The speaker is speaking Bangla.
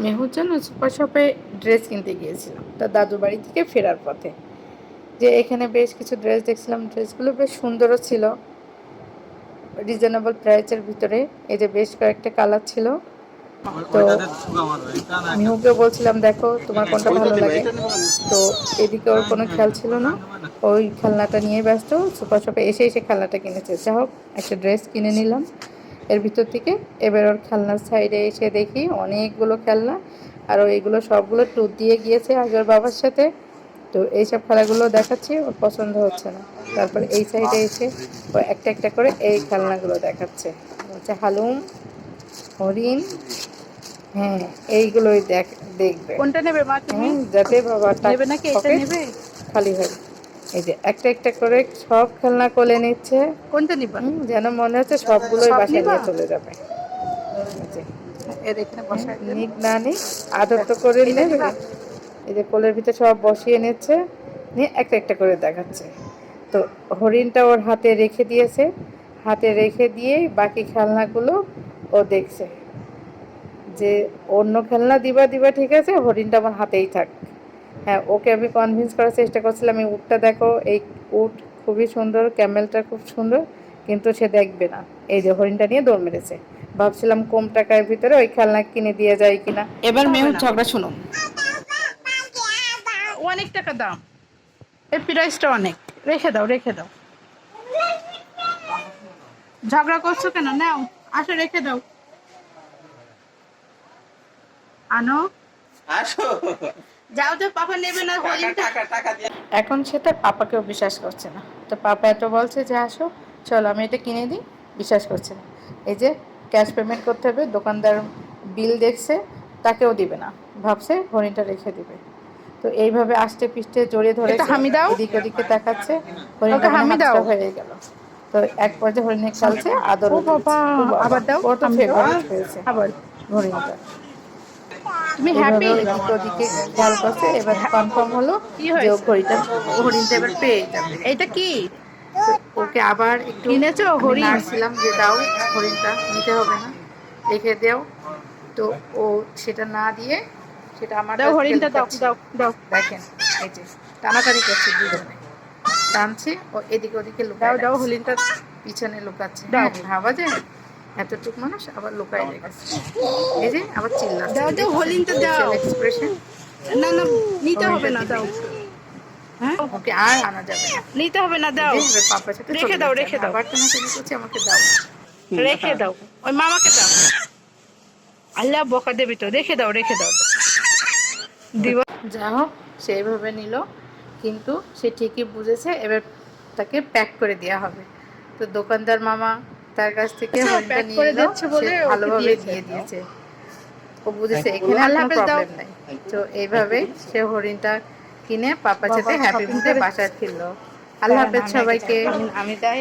মেহুর জন্য সুপার শপে ড্রেস কিনতে গিয়েছিলাম তার দাদুর বাড়ি থেকে ফেরার পথে। যে এখানে বেশ কিছু ড্রেস দেখছিলাম, ড্রেসগুলো বেশ সুন্দরও ছিল, রিজনেবল প্রাইসের ভিতরে। এই যে বেশ কয়েকটা কালার ছিল। তো মিহুকে বলছিলাম দেখো তোমার কোনটা ভালো লাগে, তো এদিকে ওর কোনো খেয়াল ছিল না, ওই খেলনাটা নিয়ে ব্যস্ত। সুপার শপে এসে এসে খেলনাটা কিনেছে। যা হোক, একটা ড্রেস কিনে নিলাম এর ভিতর থেকে। এবার ওর খেলনার সাইডে এসে দেখি অনেকগুলো খেলনা, আর এইগুলো সবগুলো ট্যুর দিয়ে গিয়েছে আগের বাবার সাথে। তো এইসব খেলাগুলো দেখাচ্ছি, ওর পছন্দ হচ্ছে না। তারপর এই সাইডে এসে ও একটা একটা করে এই খেলনাগুলো দেখাচ্ছে, বলছে হালুম, হরিণ, হ্যাঁ এইগুলোই দেখবে। কোনটা নেবে মা তুমি? হ্যাঁ, যাতে বাবা নেবে নাকি এটা পকেট নেবে? খালি হয়। এই যে একটা একটা করে সব খেলনা কোলে নিচ্ছে। কোনটা নিবা? যেন মনে হচ্ছে সবগুলোই সব বাসায় নিবা? নিয়ে চলে যাবে। এই যে, এর এখানে হ্যাঁ, বসাই দেন। নিক না নিক আদর তো করে এটা নেবে। নিবা? এই যে কোলের ভিতরে সব বসিয়ে নিচ্ছে, নিয়ে একটা একটা করে দেখাচ্ছে। তো হরিণটা ওর হাতে রেখে দিয়েছে, হাতে রেখে দিয়েই বাকি খেলনাগুলো ও দেখছে যে অন্য খেলনা দিবা দিবা ঠিক আছে, হরিণটা আমার হাতেই থাক। হ্যাঁ, ওকে আমি কনভিন্স করার চেষ্টা করছিলাম, এই উটটা দেখো, এই উট খুবই সুন্দর, ক্যামেলটা খুব সুন্দর, কিন্তু সে দেখবে না। এই যে হরিণটা নিয়ে দৌড় মেরেছে। ভাবছিলাম কম টাকার ভিতরে ওই খেলনা কিনে দিয়ে যায় কিনা। এবার হবে মেহুর না, ঝগড়া শুনো। অনেক টাকা দাম, এর প্রাইসটা অনেক। রেখে দাও, রেখে দাও। ঝগড়া করছো কেন? নাও, আসো রেখে দাও। আনো, আসো। যাও তো, পাপা নেবে না হরিণটা। এখন সে তার পাপাকেও বিশ্বাস করছে না। তো পাপা এত বলছে যে আসো, চলো আমি এটা কিনে দিই, বিশ্বাস করছে না। এই যে ক্যাশ পেমেন্ট করতে হবে, দোকানদার বিল দেখছে, তাকেও দিবে না, ভাবছে হরিণটা রেখে দিবে। তো এইভাবে আষ্টে পিষ্টে জড়িয়ে এটা ধরেছে, হামি দাও, এদিক ওদিকে তাকাচ্ছে, ওকে হরিণটা মানে হামি দাও। হাতটা হয়ে গেল। তো এক পর্যায়ে হরিণে খেলছে, ও আদরও বাবা, দিয়েছে। ও বাবা, আবার দাও, ওর তো হামি দাও ফেভারিট হয়েছে আবার। হরিণটা। তুমি এইভাবে হ্যাপি? ও এদিকে ওদিকে খেয়াল করছে, এবার কনফার্ম হলো কি যে ও হয়েছে? হরিণটা এবার পেয়ে যাবে। এইটা কি তো ওকে আবার একটু কিনেছো? আমি হরিণ? নাড়ছিলাম যে দাও, হরিণটা নিতে হবে না, রেখে দাও। তো ও সেটা না দিয়ে সেটা আমার দাও, কাছ থেকে হরিণটা দাও, লুকাচ্ছে। দাও, দাও, দেখেন, এই যে টানাটানি করছে দুজনে, টানছে, ও এদিকে ওদিকে দাও, লুকায় দাও রাখছে, হরিণটা পিছনে লুকাচ্ছে। দাও, হ্যাঁ, ভাবা যায় এতটুক মানুষ আবার লুকায় রেখেছে। এই যে আবার চিল্লাচ্ছে, দাও, দাও দেখছেন হরিণটা দাও। Facial expression. না না, নিতে হবে হরিণটা না, দিবে, দাও। হ্যাঁ, ওকে আর আনা যাবে না। নিতে হবে না, এই দাও। যে এবার পাপার সাথে রেখে চলে দাও, যাচ্ছে, রেখে আমি দাও, আবার টানাটানি করছি, আমাকে দাও। রেখে দাও, ওই মামাকে দাও। আল্লাহ বকা দেবে তো, রেখে দাও, রেখে দাও। দিব। যা হোক, সেইভাবে নিল, কিন্তু সে ঠিকই বুঝেছে এবার তাকে প্যাক করে দেওয়া হবে। তো দোকানদার মামা তার কাছ থেকে আচ্ছা, হরিণটা প্যাক নিয়ে করে নিল, দিচ্ছে সে বলে ওকে ভালোভাবে দিয়েছে। দিয়ে দিয়েছে। ও বুঝেছে এখানে আর আল্লাহ কোনো হাফেজ দাও। প্রবলেম নাই। তো এইভাবে সে হরিণটা কিনে পাপার বাবা সাথে হ্যাপি শপিং মুডে করে। বাসায় ফিরলো। আল্লাহ দাঁড়ান, হাফেজ আমি আগে যাই, সবাইকে। আমি যাই।